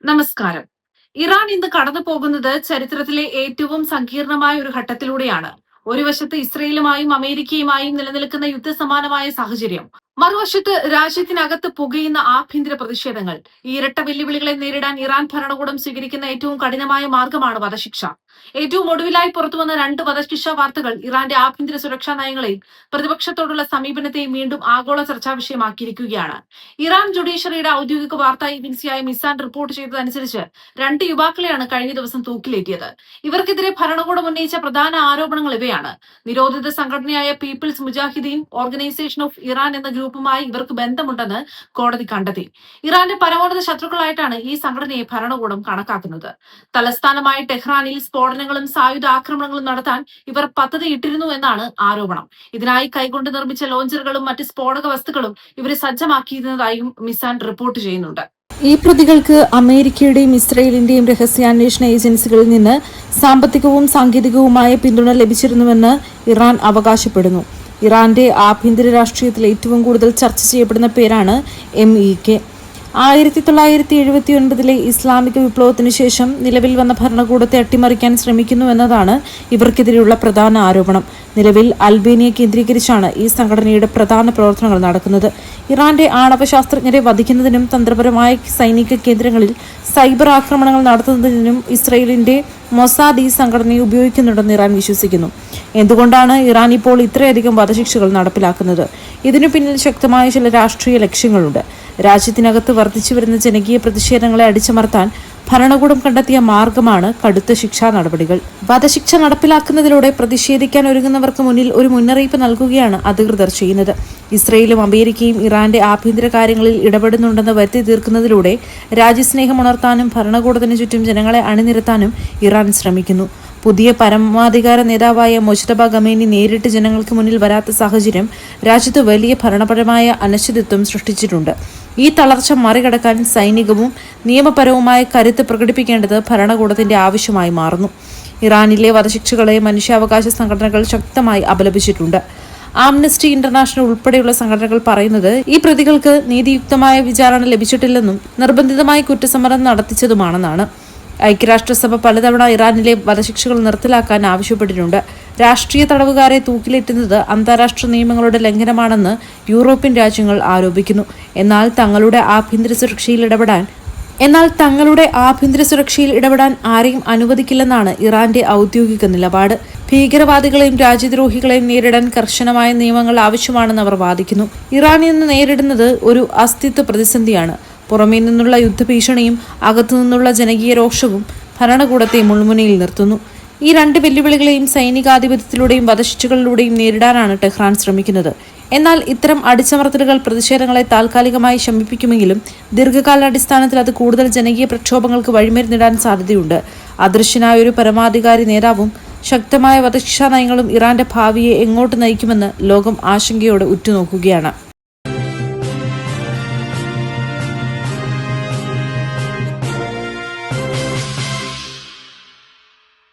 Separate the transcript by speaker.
Speaker 1: നമസ്കാരം. ഇറാൻ ഇന്ന് കടന്നു പോകുന്നത് ചരിത്രത്തിലെ ഏറ്റവും സങ്കീർണമായ ഒരു ഘട്ടത്തിലൂടെയാണ്. ഒരു വശത്ത് ഇസ്രയേലുമായും അമേരിക്കയുമായും നിലനിൽക്കുന്ന യുദ്ധസമാനമായ സാഹചര്യം, മറുവശത്ത് രാജ്യത്തിനകത്ത് പുകയുന്ന ആഭ്യന്തര പ്രതിഷേധങ്ങൾ. ഈ ഇരട്ട വെല്ലുവിളികളെ നേരിടാൻ ഇറാൻ ഭരണകൂടം സ്വീകരിക്കുന്ന ഏറ്റവും കഠിനമായ മാർഗമാണ് വധശിക്ഷ. ഏറ്റവും ഒടുവിലായി പുറത്തുവന്ന രണ്ട് വധശിക്ഷാ വാർത്തകൾ ഇറാന്റെ ആഭ്യന്തര സുരക്ഷാ നയങ്ങളെയും പ്രതിപക്ഷത്തോടുള്ള സമീപനത്തെയും വീണ്ടും ആഗോള ചർച്ചാ വിഷയമാക്കിയിരിക്കുകയാണ്. ഇറാൻ ജുഡീഷ്യറിയുടെ ഔദ്യോഗിക വാർത്താ ഏജൻസിയായ മിസാൻ റിപ്പോർട്ട് ചെയ്തതനുസരിച്ച് രണ്ട് യുവാക്കളെയാണ് കഴിഞ്ഞ ദിവസം തൂക്കിലേറ്റിയത്. ഇവർക്കെതിരെ ഭരണകൂടം ഉന്നയിച്ച പ്രധാന ആരോപണങ്ങൾ ഇവയാണ്. നിരോധിത സംഘടനയായ People's Mujahideen Organisation of Iran എന്ന ഗ്രൂപ്പുമായി ഇവർക്ക് ബന്ധമുണ്ടെന്ന് കോടതി കണ്ടെത്തി. ഇറാന്റെ പരമോന്നത ശത്രുക്കളായിട്ടാണ് ഈ സംഘടനയെ ഭരണകൂടം കണക്കാക്കുന്നത്. തലസ്ഥാനമായ ടെഹ്റാനിൽ സ്ഫോടനങ്ങളും സായുധ ആക്രമണങ്ങളും നടത്താൻ ഇവർ പദ്ധതിയിട്ടിരുന്നു എന്നാണ് ആരോപണം. ഇതിനായി കൈകൊണ്ട് നിർമ്മിച്ച ലോഞ്ചറുകളും മറ്റ് സ്ഫോടക വസ്തുക്കളും ഇവരെ സജ്ജമാക്കിയിരുന്നതായും മിസാൻ റിപ്പോർട്ട് ചെയ്യുന്നുണ്ട്.
Speaker 2: ഈ പ്രതികൾക്ക് അമേരിക്കയുടെയും ഇസ്രയേലിന്റെയും രഹസ്യാന്വേഷണ ഏജൻസികളിൽ നിന്ന് സാമ്പത്തികവും സാങ്കേതികവുമായ പിന്തുണ ലഭിച്ചിരുന്നുവെന്ന് ഇറാൻ അവകാശപ്പെടുന്നു. ഇറാന്റെ ആഭ്യന്തര രാഷ്ട്രീയത്തിൽ ഏറ്റവും കൂടുതൽ ചർച്ച ചെയ്യപ്പെടുന്ന പേരാണ് MEK. 1979 ഇസ്ലാമിക വിപ്ലവത്തിനു ശേഷം നിലവിൽ വന്ന ഭരണകൂടത്തെ അട്ടിമറിക്കാൻ ശ്രമിക്കുന്നു എന്നതാണ് ഇവർക്കെതിരെയുള്ള പ്രധാന ആരോപണം. നിലവിൽ അൽബേനിയ കേന്ദ്രീകരിച്ചാണ് ഈ സംഘടനയുടെ പ്രധാന പ്രവർത്തനങ്ങൾ നടക്കുന്നത്. ഇറാന്റെ ആണവ ശാസ്ത്രജ്ഞരെ വധിക്കുന്നതിനും തന്ത്രപരമായ സൈനിക കേന്ദ്രങ്ങളിൽ സൈബർ ആക്രമണങ്ങൾ നടത്തുന്നതിനും ഇസ്രയേലിന്റെ മൊസാദ് ഈ സംഘടനയെ ഉപയോഗിക്കുന്നുണ്ടെന്ന് ഇറാൻ വിശ്വസിക്കുന്നു. എന്തുകൊണ്ടാണ് ഇറാൻ ഇപ്പോൾ ഇത്രയധികം വധശിക്ഷകൾ നടപ്പിലാക്കുന്നത്? ഇതിനു പിന്നിൽ ശക്തമായ ചില രാഷ്ട്രീയ ലക്ഷ്യങ്ങളുണ്ട്. രാജ്യത്തിനകത്ത് വർദ്ധിച്ചുവരുന്ന ജനകീയ പ്രതിഷേധങ്ങളെ അടിച്ചമർത്താൻ ഭരണകൂടം കണ്ടെത്തിയ മാർഗമാണ് കടുത്ത ശിക്ഷാ നടപടികൾ. വധശിക്ഷ നടപ്പിലാക്കുന്നതിലൂടെ പ്രതിഷേധിക്കാൻ ഒരുങ്ങുന്നവർക്ക് മുന്നിൽ ഒരു മുന്നറിയിപ്പ് നൽകുകയാണ് അധികൃതർ ചെയ്യുന്നത്. ഇസ്രയേലും അമേരിക്കയും ഇറാന്റെ ആഭ്യന്തര കാര്യങ്ങളിൽ ഇടപെടുന്നുണ്ടെന്ന് വരുത്തി തീർക്കുന്നതിലൂടെ രാജ്യസ്നേഹം ഉണർത്താനും ഭരണകൂടത്തിന് ചുറ്റും ജനങ്ങളെ അണിനിരത്താനും ഇറാൻ ശ്രമിക്കുന്നു. പുതിയ പരമാധികാര നേതാവായ മുജ്തബ ഖമേനി നേരിട്ട് ജനങ്ങൾക്ക് മുന്നിൽ വരാത്ത സാഹചര്യം രാജ്യത്ത് വലിയ ഭരണപരമായ അനിശ്ചിതത്വം സൃഷ്ടിച്ചിട്ടുണ്ട്. ഈ തളർച്ച മറികടക്കാൻ സൈനികവും നിയമപരവുമായ കരുത്ത് പ്രകടിപ്പിക്കേണ്ടത് ഭരണകൂടത്തിന്റെ ആവശ്യമായി മാറുന്നു. ഇറാനിലെ വധശിക്ഷകളെ മനുഷ്യാവകാശ സംഘടനകൾ ശക്തമായി അപലപിച്ചിട്ടുണ്ട്. ആംനസ്റ്റി ഇന്റർനാഷണൽ ഉൾപ്പെടെയുള്ള സംഘടനകൾ പറയുന്നത് ഈ പ്രതികൾക്ക് നീതിയുക്തമായ വിചാരണ ലഭിച്ചിട്ടില്ലെന്നും നിർബന്ധിതമായി കുറ്റസമ്മതം നടത്തിച്ചതുമാണെന്നാണ്. ഐക്യരാഷ്ട്രസഭ പലതവണ ഇറാനിലെ വധശിക്ഷകൾ നിർത്തലാക്കാൻ ആവശ്യപ്പെട്ടിട്ടുണ്ട്. രാഷ്ട്രീയ തടവുകാരെ തൂക്കിലേറ്റുന്നത് അന്താരാഷ്ട്ര നിയമങ്ങളുടെ ലംഘനമാണെന്ന് യൂറോപ്യൻ രാജ്യങ്ങൾ ആരോപിക്കുന്നു. എന്നാൽ തങ്ങളുടെ ആഭ്യന്തര സുരക്ഷയിൽ ഇടപെടാൻ ആരെയും അനുവദിക്കില്ലെന്നാണ് ഇറാന്റെ ഔദ്യോഗിക നിലപാട്. ഭീകരവാദികളെയും രാജ്യദ്രോഹികളെയും നേരിടാൻ കർശനമായ നിയമങ്ങൾ ആവശ്യമാണെന്ന് അവർ വാദിക്കുന്നു. ഇറാൻ ഇന്ന് നേരിടുന്നത് ഒരു അസ്തിത്വ പ്രതിസന്ധിയാണ്. പുറമേ നിന്നുള്ള യുദ്ധഭീഷണിയും അകത്തുനിന്നുള്ള ജനകീയ രോഷവും ഭരണകൂടത്തെ മുൾമുനയിൽ നിർത്തുന്നു. ഈ രണ്ട് വെല്ലുവിളികളെയും സൈനികാധിപത്യത്തിലൂടെയും വധശിക്ഷകളിലൂടെയും നേരിടാനാണ് ടെഹ്റാൻ ശ്രമിക്കുന്നത്. എന്നാൽ ഇത്തരം അടിച്ചമർത്തലുകൾ പ്രതിഷേധങ്ങളെ താൽക്കാലികമായി ശമിപ്പിക്കുമെങ്കിലും ദീർഘകാലാടിസ്ഥാനത്തിൽ അത് കൂടുതൽ ജനകീയ പ്രക്ഷോഭങ്ങൾക്ക് വഴിമരുന്നിടാൻ സാധ്യതയുണ്ട്. അദൃശ്യനായ ഒരു പരമാധികാരി നേതാവും ശക്തമായ വധശിക്ഷാ നയങ്ങളും ഇറാന്റെ ഭാവിയെ എങ്ങോട്ട് നയിക്കുമെന്ന് ലോകം ആശങ്കയോടെ ഉറ്റുനോക്കുകയാണ്.